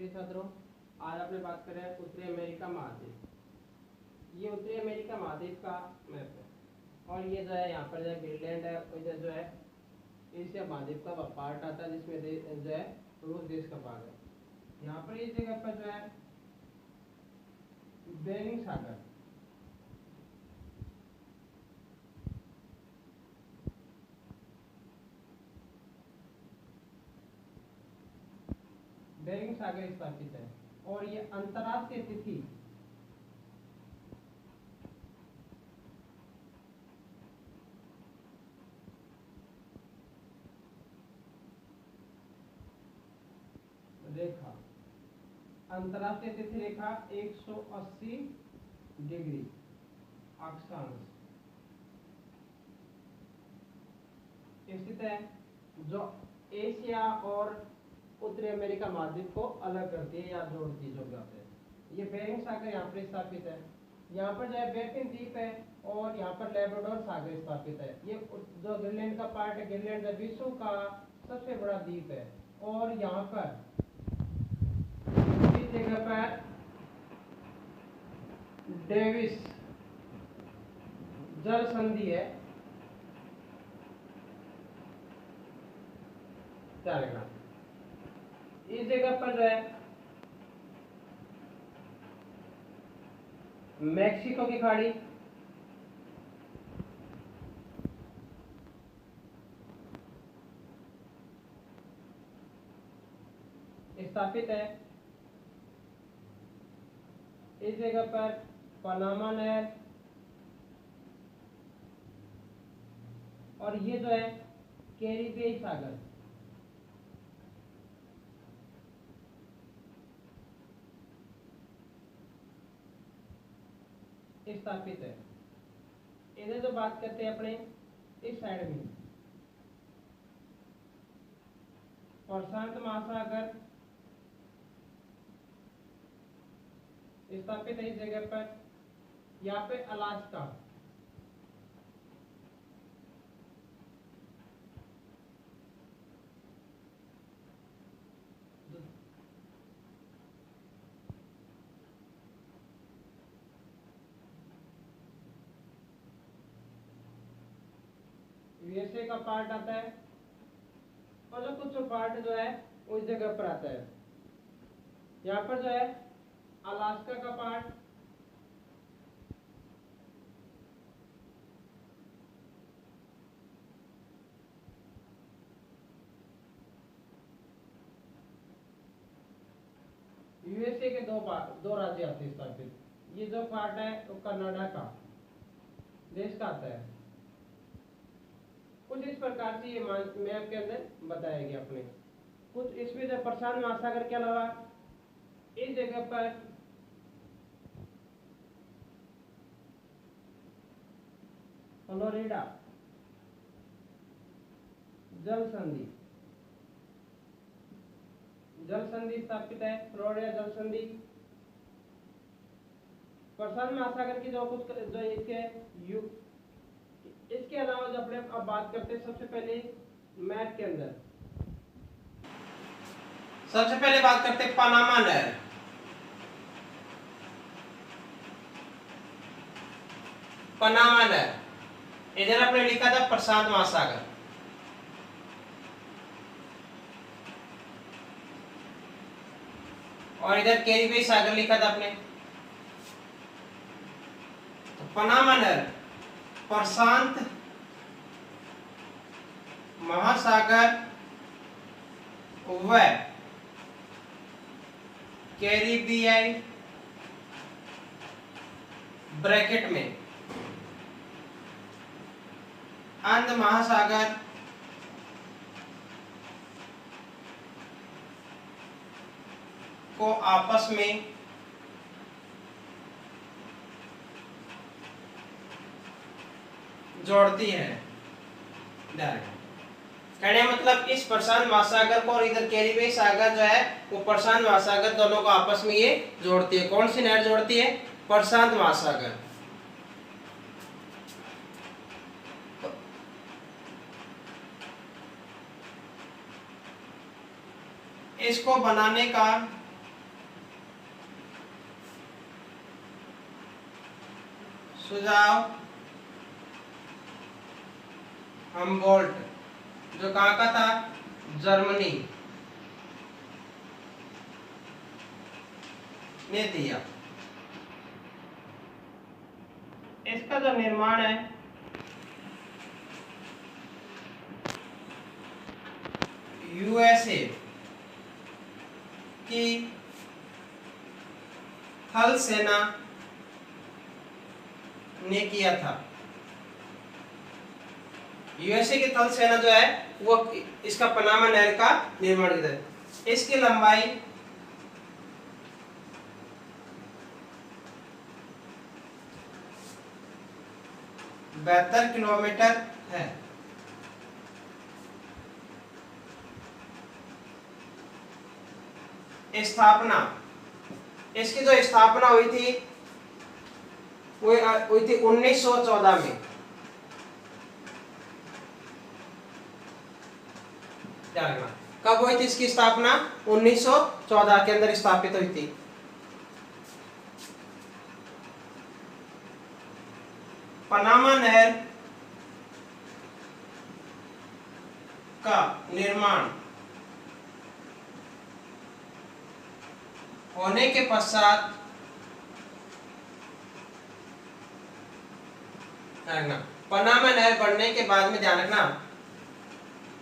प्रिय छात्रों, आज अपने बात करें उत्तरी अमेरिका महाद्वीप। ये उत्तरी अमेरिका महाद्वीप का मैप है और ये जो है यहाँ पर जो है ग्रीनलैंड है, इधर जो है एशिया महाद्वीप का पार्ट आता है जिसमें जो है रूस देश का भाग है। यहाँ पर इस जगह पर जो है बेरिंग सागर, बेरिंग सागर स्थापित है और ये अंतर्राष्ट्रीय तिथि रेखा, अंतर्राष्ट्रीय तिथि रेखा 180 डिग्री अक्षांश स्थित है, जो एशिया और उत्तरी अमेरिका महाद्वीप को अलग करती है या जोड़ती है। ये बेरिंग सागर यहाँ पर स्थापित है। यहाँ पर जो है बेफिन द्वीप है और यहाँ पर लेब्राडोर सागर स्थापित है। ये जो ग्रीनलैंड का पार्ट है, ग्रीनलैंड विश्व का सबसे बड़ा द्वीप है और यहाँ पर इस जगह पर डेविस जल संधि है। क्या लिखना, इस जगह पर जो है मैक्सिको की खाड़ी, स्थापित है। इस जगह पर पनामा नहर और ये जो है कैरिबियन सागर स्थापित है। इधर जो बात करते हैं अपने इस साइड में प्रशांत महासागर स्थापित है। इस जगह पर यहाँ पे अलास्का, यूएसए का पार्ट आता है और जो कुछ पार्ट जो है उस जगह पर आता है। यहाँ पर जो है अलास्का का पार्ट, यूएसए के दो राज्य आते हैं स्थापित। ये जो पार्ट है वो कनाडा का देश का आता है। कुछ इस प्रकार से ये मैप के अंदर बताया गया अपने। कुछ इसमें जो प्रशांत महासागर के अलावा इस जगह पर फ्लोरिडा जल संधि स्थापित है। फ्लोरिडा जल संधि प्रशांत महासागर की जो कुछ जो इसके अलावा जब अपने अब बात करते हैं सबसे पहले मैप के अंदर सबसे पहले बात करते हैं पनामा नहर। पनामा नहर इधर आपने लिखा था प्रशांत महासागर, और इधर कैरिबियन सागर लिखा था आपने। तो पनामा नहर प्रशांत महासागर व कैरिबियन ब्रैकेट में अंध महासागर को आपस में जोड़ती है। कहने मतलब इस प्रशांत महासागर को और इधर कैरिबियन सागर जो है वो प्रशांत महासागर दोनों को आपस में ये जोड़ती है। कौन सी नहर जोड़ती है? प्रशांत महासागर। इसको बनाने का सुझाव हम्बोल्ट जो कहाँ का था, जर्मनी ने दिया। इसका जो निर्माण है यूएसए की थल सेना ने किया था। यूएसए की थल सेना जो है वो इसका पनामा नहर का निर्माण किया था। इसकी लंबाई 72 किलोमीटर है। स्थापना, इसकी जो स्थापना हुई थी वो हुई थी 1914 में। क्या लगना, कब हुई थी इसकी स्थापना? 1914 के अंदर स्थापित हुई थी। पनामा नहर का निर्माण होने के पश्चात पनामा नहर बनने के बाद में ध्यान रखना,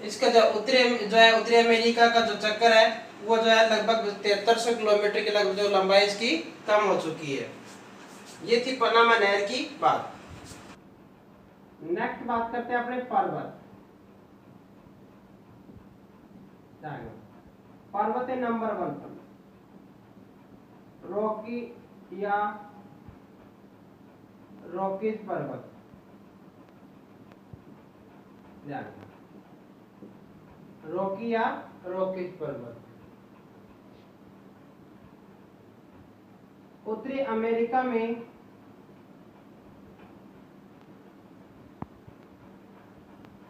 इसका जो उत्तरी अमेरिका का जो चक्कर है वो जो है लगभग 7300 किलोमीटर के लगभग जो लंबाई इसकी कम हो चुकी है। ये थी पनामा नहर की बात। नेक्स्ट बात करते हैं अपने पर्वत। पर्वत है नंबर 1 पर रॉकी या रॉकीज पर्वत। रॉकी या रॉकीज पर्वत उत्तरी अमेरिका में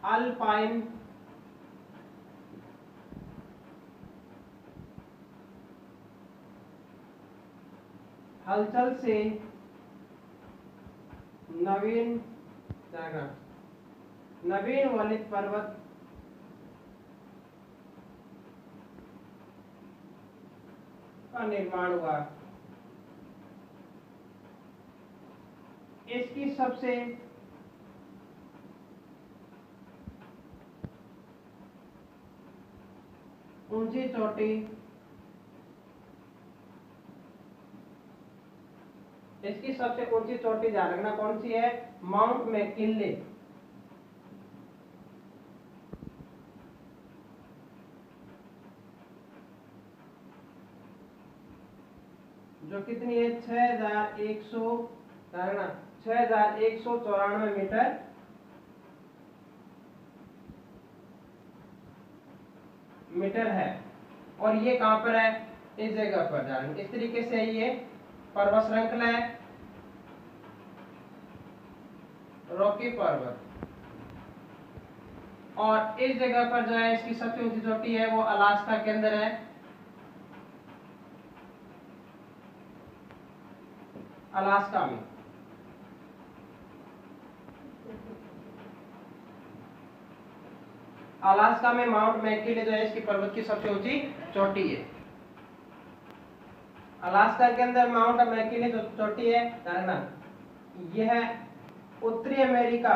अल्पाइन हलचल से नवीन वलित पर्वत का निर्माण हुआ। इसकी सबसे ऊंची चोटी ध्यान रखना कौन सी है? Mount McKinley. जो कितनी है? 6194 मीटर है। और ये कहां पर है? इस जगह पर जान, इस तरीके से ये पर्वत श्रृंखला है रॉकी पर्वत। और इस जगह पर जो है इसकी सबसे ऊंची चोटी है वो अलास्का के अंदर है। अलास्का में माउंट मैकिनले जो है इसकी पर्वत की सबसे ऊंची चोटी है। अलास्का के अंदर माउंट मैकिनले जो चोटी है ना, यह उत्तरी अमेरिका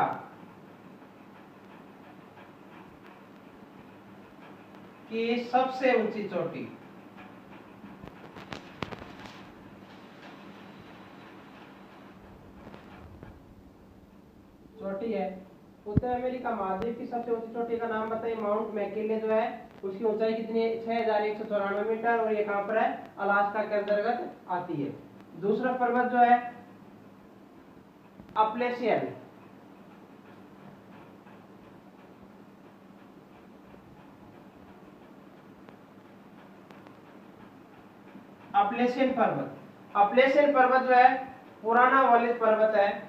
की सबसे ऊंची चोटी है। उत्तर अमेरिका महाद्वीप की सबसे ऊंची चोटी का नाम बताइए। माउंट मैकिनले जो है उसकी ऊंचाई कितनी है? 6194 मीटर। और ये कहां पर है? अलास्का के अंतर्गत आती है। दूसरा पर्वत जो है अपलेशियन पर्वत जो है पुराना वलित पर्वत है।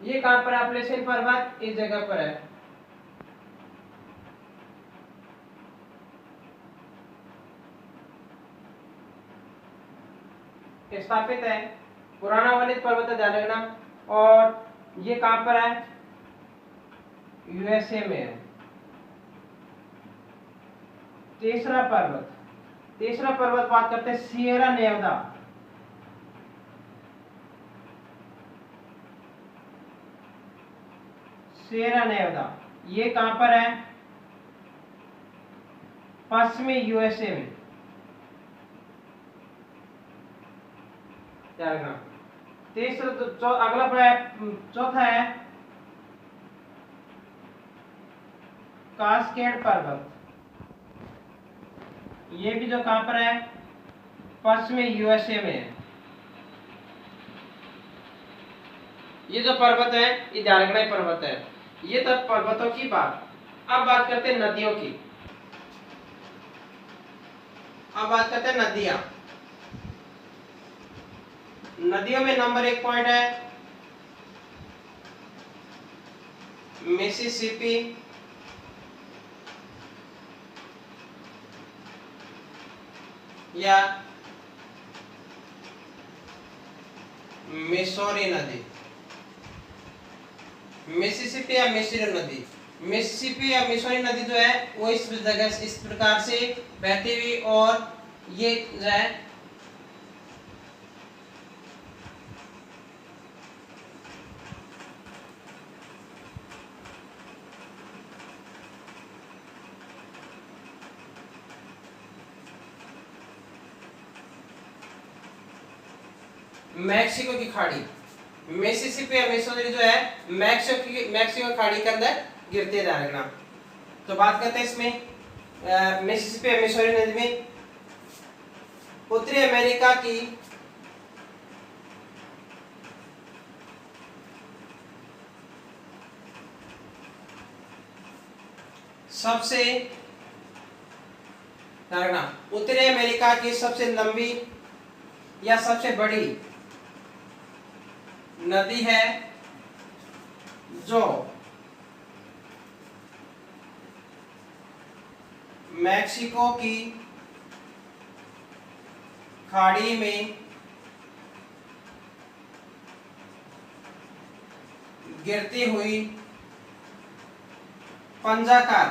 ये कहां पर है? अपलेशियन पर्वत इस जगह पर है। स्थापित है। पुराना वलित पर्वत ध्यान रखना। और ये कहां पर है? यूएसए में है। तीसरा पर्वत बात करते हैं सियरा नेवादा। सियरा नेवादा ये कहां पर है? पश्चिमी यूएसए में। ध्यान रखना। तीसरा अगला चौथा है कास्केड पर्वत। ये भी जो कहां पर है? पश्चिमी यूएसए में है। ये जो पर्वत है ये ध्यान रखना पर्वत है। ये तब पर्वतों की बात। अब बात करते हैं नदियों की। अब बात करते हैं नदियां। नदियों में नंबर 1 पॉइंट है मिसिसिपी, या मिसौरी नदी। मिसिसिपी या मिसौरी नदी। मिसिसिपी या मिसौरी नदी जो है वो इस जगह इस प्रकार से बहती हुई, और ये जो है मैक्सिको की खाड़ी। मिसिसिपी या मिसौरी जो है मैक्सिको खाड़ी के अंदर गिरती है, ध्यान रखना। तो बात करते हैं इसमें मिसिसिपी या मिसौरी नदी में उत्तरी अमेरिका की सबसे, ध्यान रखना, उत्तरी अमेरिका की सबसे लंबी या सबसे बड़ी नदी है जो मैक्सिको की खाड़ी में गिरती हुई पंजाकार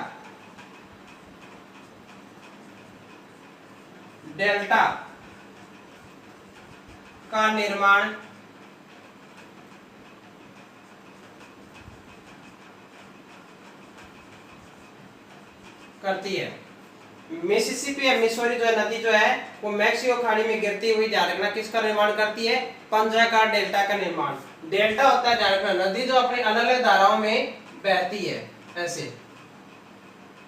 डेल्टा का निर्माण करती है। मिसिसिपी या मिसौरी जो नदी जो है वो मैक्सिको खाड़ी में गिरती हुई, ध्यान रखना, किसका निर्माण करती है? पंजाकार डेल्टा का निर्माण। डेल्टा होता है, ध्यान रखना, नदी जो अपनी अलग अलग धाराओं में बहती है। ऐसे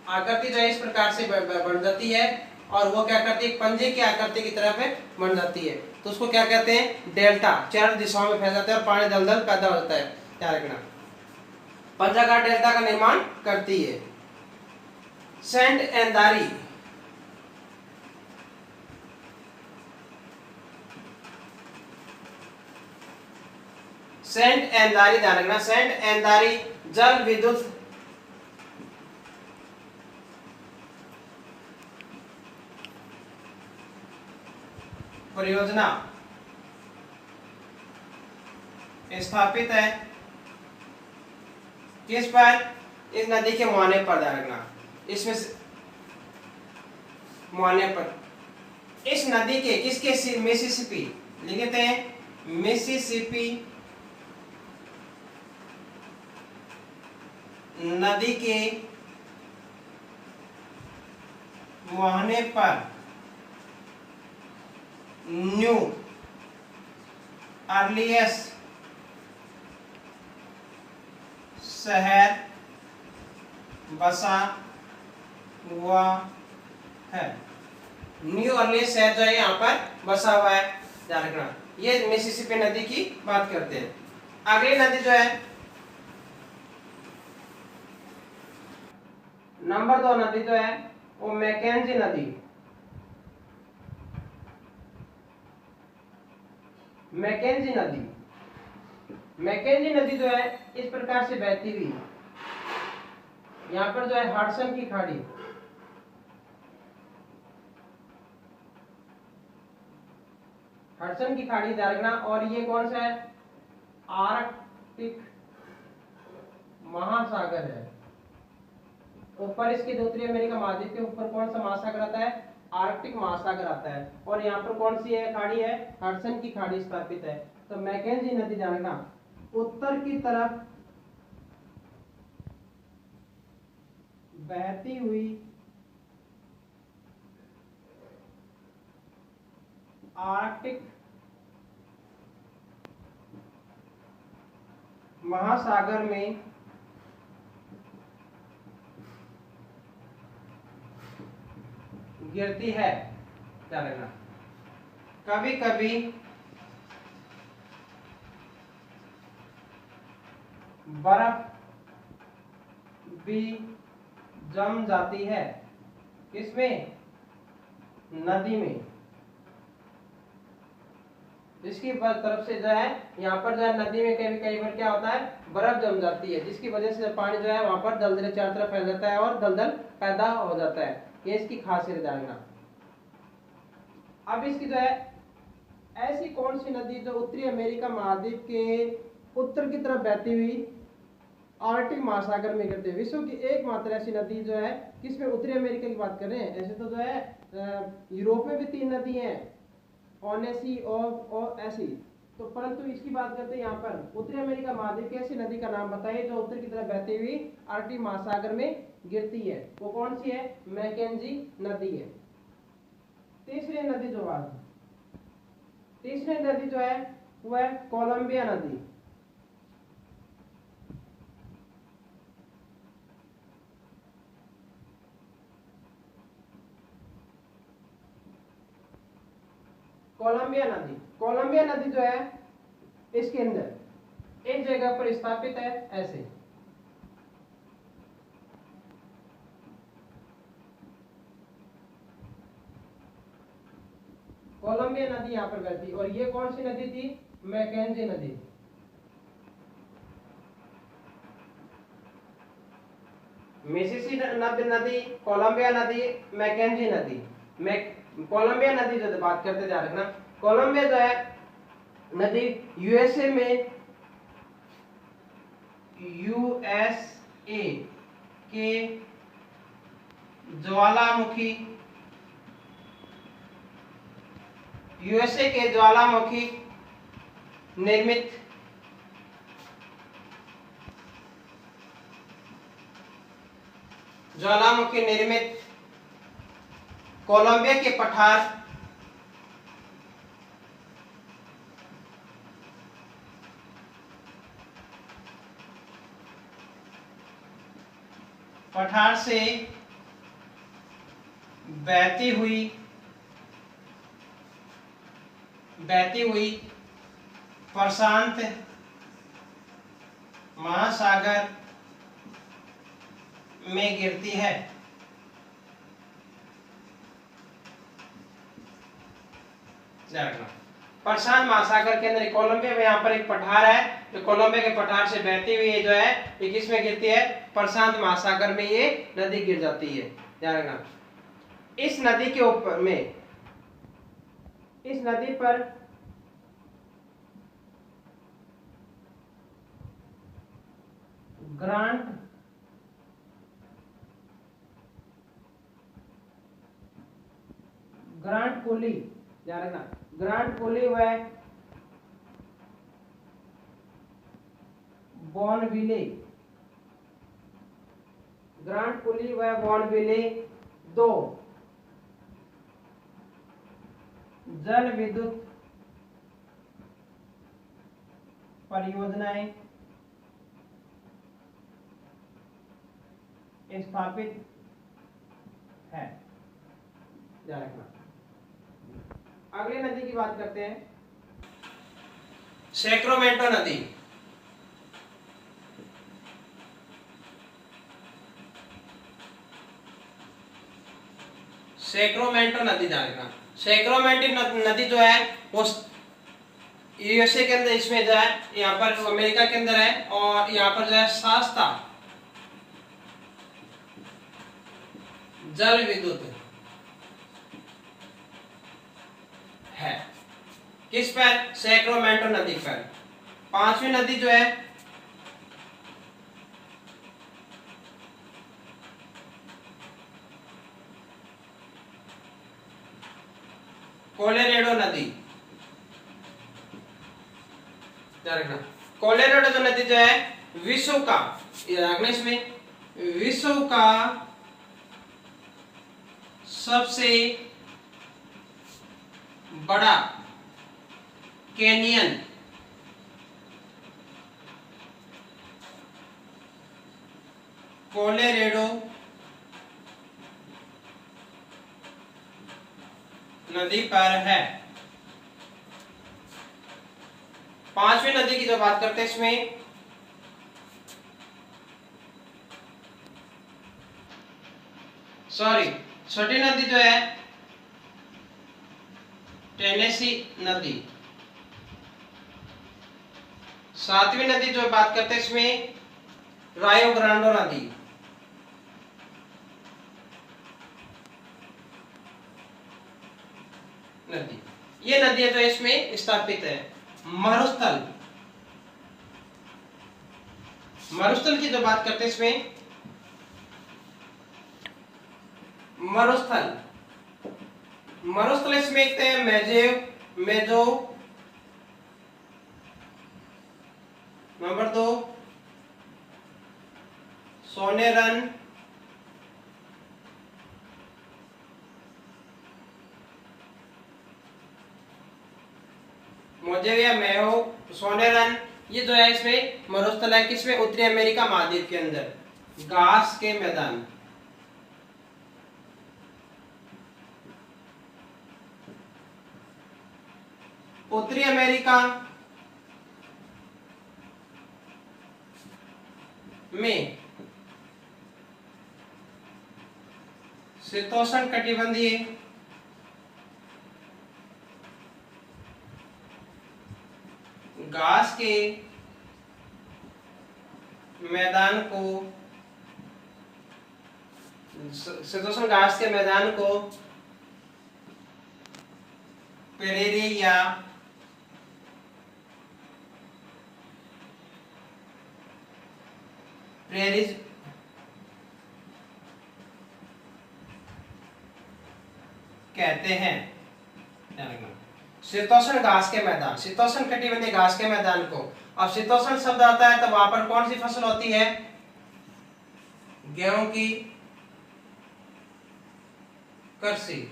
आकृति जो है इस प्रकार से बन जाती है, और वो क्या करती है? पंजे की आकृति की तरह बन जाती है। तो उसको क्या कहते हैं? डेल्टा। चार दिशाओं में फैल जाता है और पानी दलदल पैदा हो जाता है, ध्यान रखना। पंजाकार डेल्टा का निर्माण करती है। सेंट एंदारी ध्यान रखना, सेंट एंदारी जल विद्युत परियोजना स्थापित है किस पर? इस नदी के मुहाने पर, ध्यान रखना, इसमें मुहाने पर। इस नदी के किसके? मिसिसिपी लिखते हैं, मिसिसिपी नदी के मुहाने पर न्यू अर्लियस शहर बसा हुआ है। न्यू अर्लियस शहर जो है यहाँ पर बसा हुआ है, ध्यान रखना। ये मिसिसिपी नदी की बात करते हैं। अगली नदी जो है नंबर 2 नदी जो है वो मैकेंजी नदी। मैकेंजी नदी मैकेंजी नदी जो है इस प्रकार से बहती हुई, यहाँ पर जो है हडसन की खाड़ी, हडसन की खाड़ी ध्यान रखना। और ये कौन सा है? आर्कटिक महासागर है। ऊपर इसके उत्तरी अमेरिका महाद्वीप के ऊपर कौन सा महासागर आता है? आर्कटिक महासागर आता है। और यहाँ पर कौन सी है खाड़ी है? हडसन की खाड़ी स्थापित है। तो मैकेंजी नदी ध्यान रखना, उत्तर की तरफ बहती हुई आर्कटिक महासागर में गिरती है। क्या रखना, कभी कभी बर्फ भी जम जाती है। किसमें? नदी में। जिसकी तरफ से जो है यहाँ पर जो है नदी में कई बार क्या होता है? बर्फ जम जाती है, जिसकी वजह से पानी जो है वहां पर दलदल चारों तरफ फैल जाता है और दलदल पैदा हो जाता है। ये इसकी खासियत जानना। अब इसकी जो है ऐसी कौन सी नदी जो उत्तरी अमेरिका महाद्वीप के उत्तर की तरफ बहती हुई आर्कटिक महासागर में गिरती है? विश्व की एकमात्र ऐसी नदी जो है, किसमें? उत्तरी अमेरिका की बात कर रहे हैं। ऐसे तो जो है यूरोप में भी 3 नदी हैं, ओनेसी और ऐसी, तो परंतु इसकी बात करते हैं यहाँ पर उत्तरी अमेरिका महाद्वीप की ऐसी नदी का नाम बताइए जो उत्तर की तरफ बहती हुई आर्कटिक महासागर में गिरती है। वो कौन सी है? मैकेंजी नदी है। तीसरी नदी जो है वो है कोलंबिया नदी। कोलंबिया नदी जो है इसके अंदर एक जगह पर स्थापित है ऐसे। कोलंबिया नदी यहाँ पर बहती, और ये कौन सी नदी थी? मैकेंजी नदी। मिसिसिपी नदी, कोलंबिया नदी, मैकेंजी नदी। कोलंबिया नदी जो बात करते ध्यान रखना, कोलंबिया जो है नदी यूएसए के ज्वालामुखी निर्मित कोलंबिया के पठार से बहती हुई प्रशांत महासागर में गिरती है। प्रशांत महासागर के अंदर कोलंबिया में यहाँ पर एक पठार है, जो कोलंबिया के पठार से बहती हुई जो है ये किसमें गिरती है? प्रशांत महासागर में ये नदी गिर जाती है। ध्यान रखना, इस नदी के ऊपर में, इस नदी पर ग्रांट पुली, ध्यान रखना, ग्रांट पुली व बॉनविले, दो जल विद्युत परियोजनाएं स्थापित है। ध्यान रखना। अगली नदी की बात करते हैं, सैक्रामेंटो नदी। सैक्रामेंटो नदी, ध्यान रखना, सैक्रामेंटो नदी जो है वो यूएसए के अंदर इसमें जो है, यहाँ पर अमेरिका के अंदर है, और यहाँ पर जो है सस्ता जल विद्युत है। किस पर? सैक्रामेंटो नदी पर। पांचवी नदी जो है कोलोराडो नदी। कोलोराडो जो नदी जो है विश्व का, इसमें विश्व का सबसे बड़ा कैनियन कोलोराडो नदी पर है। पांचवी नदी की जो बात करते हैं इसमें छठी नदी जो है टेनेसी नदी। सातवीं नदी जो बात करते हैं इसमें रायो ग्रांडे नदी। ये नदियां जो इसमें स्थापित है। मरुस्थल, मरुस्थल की जो बात करते हैं इसमें मरुस्थल इसमें एक है मेजो, नंबर 2 सोनेरन, मोजेविया, मेहो, सोनेरन। ये जो है इसमें मरुस्थल है। किसमें? उत्तरी अमेरिका महाद्वीप के अंदर घास के मैदान। उत्तरी अमेरिका में शीतोष्ण कटिबंधीय घास के मैदान को, शीतोष्ण घास के मैदान को प्रेरी या प्रेरीज कहते हैं। शीतोष्ण घास के मैदान, शीतोष्ण कटिबंधीय घास के मैदान को। अब शीतोष्ण शब्द आता है तो वहां पर कौन सी फसल होती है? गेहूं की कृषि,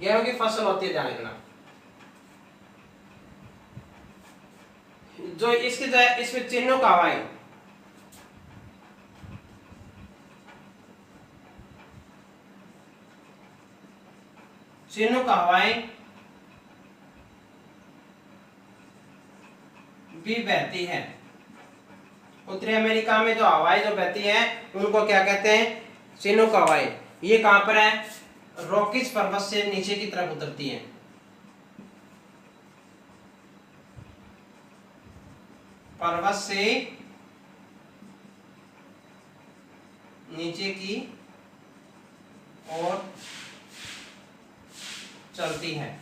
गेहूं की फसल होती है। ध्यान रखना। जो इसके जो है इसमें चिन्हों का हवाई, चिन्हों का हवाएं भी बहती है। उत्तरी अमेरिका में जो हवाएं जो बहती हैं उनको क्या कहते हैं? चिन्हों का हवाएं। ये कहां पर है? रॉकीज पर्वत से नीचे की तरफ उतरती हैं। पर्वत से नीचे की ओर चलती है।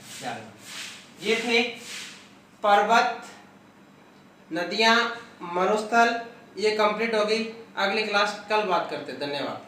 ये थे पर्वत, नदियां, मरुस्थल। ये कंप्लीट हो गई। अगली क्लास कल बात करते हैं। धन्यवाद।